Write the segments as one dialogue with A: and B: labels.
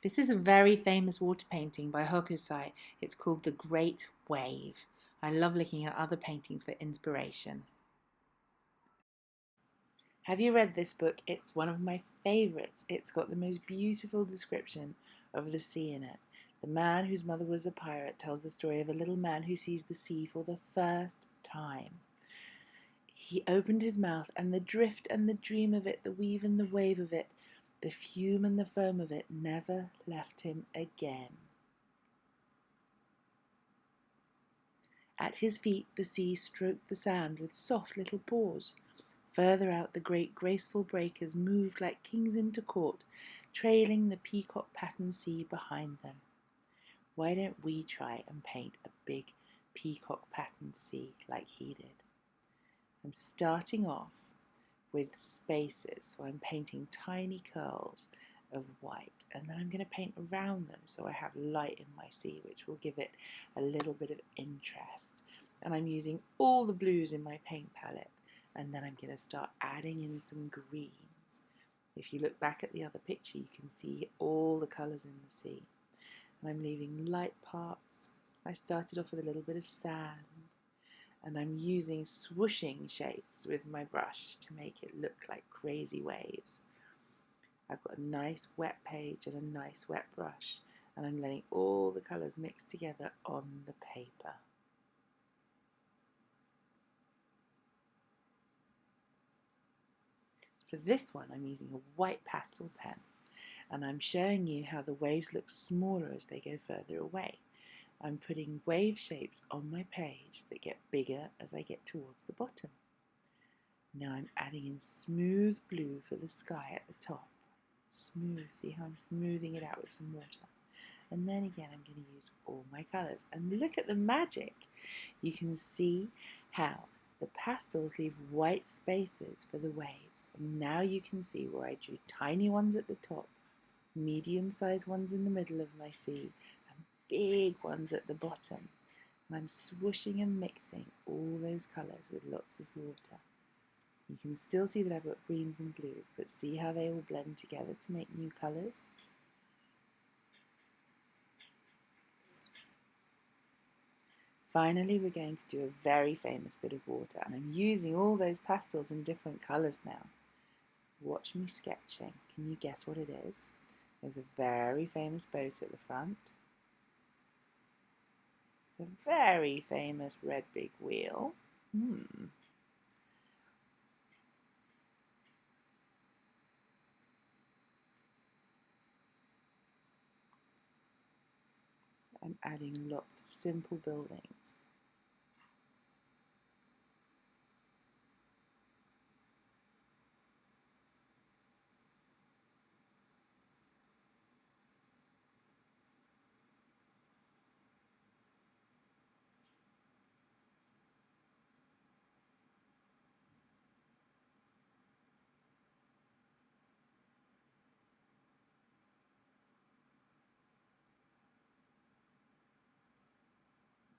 A: This is a very famous water painting by Hokusai. It's called The Great Wave. I love looking at other paintings for inspiration. Have you read this book? It's one of my favourites. It's got the most beautiful description of the sea in it. The man whose mother was a pirate tells the story of a little man who sees the sea for the first time. He opened his mouth, and the drift and the dream of it, the weave and the wave of it, the fume and the foam of it never left him again. At his feet the sea stroked the sand with soft little paws. Further out the great graceful breakers moved like kings into court, trailing the peacock patterned sea behind them. Why don't we try and paint a big peacock patterned sea like he did? I'm starting off with spaces, so I'm painting tiny curls of white, and then I'm going to paint around them so I have light in my sea, which will give it a little bit of interest. And I'm using all the blues in my paint palette, and then I'm going to start adding in some greens. If you look back at the other picture, you can see all the colours in the sea. And I'm leaving light parts. I started off with a little bit of sand, and I'm using swooshing shapes with my brush to make it look like crazy waves. I've got a nice wet page and a nice wet brush, and I'm letting all the colours mix together on the paper. For this one, I'm using a white pastel pen, and I'm showing you how the waves look smaller as they go further away. I'm putting wave shapes on my page that get bigger as I get towards the bottom. Now I'm adding in smooth blue for the sky at the top. Smooth, see how I'm smoothing it out with some water. And then again I'm going to use all my colours. And look at the magic! You can see how the pastels leave white spaces for the waves. And now you can see where I drew tiny ones at the top, medium-sized ones in the middle of my sea, and big ones at the bottom. And I'm swooshing and mixing all those colours with lots of water. You can still see that I've got greens and blues, but see how they all blend together to make new colours? Finally, we're going to do a very famous bit of water, and I'm using all those pastels in different colours now. Watch me sketching. Can you guess what it is? There's a very famous boat at the front. There's a very famous red big wheel. I'm adding lots of simple buildings.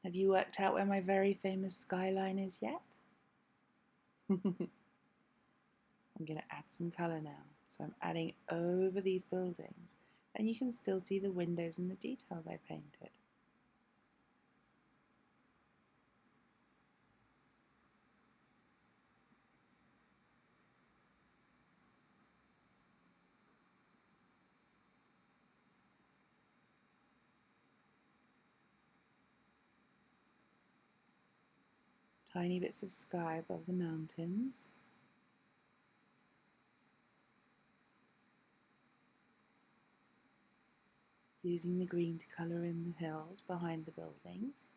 A: Have you worked out where my very famous skyline is yet? I'm going to add some colour now. So I'm adding over these buildings, and you can still see the windows and the details I painted. Tiny bits of sky above the mountains. Using the green to colour in the hills behind the buildings.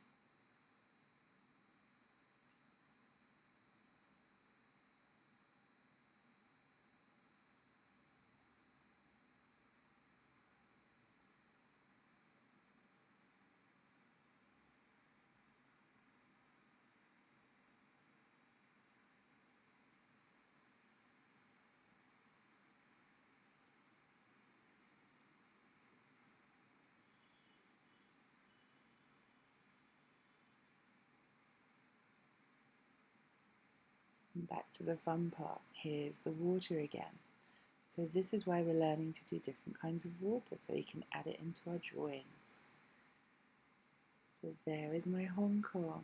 A: And back to the fun part. Here's the water again. So this is why we're learning to do different kinds of water, so we can add it into our drawings. So there is my Hong Kong.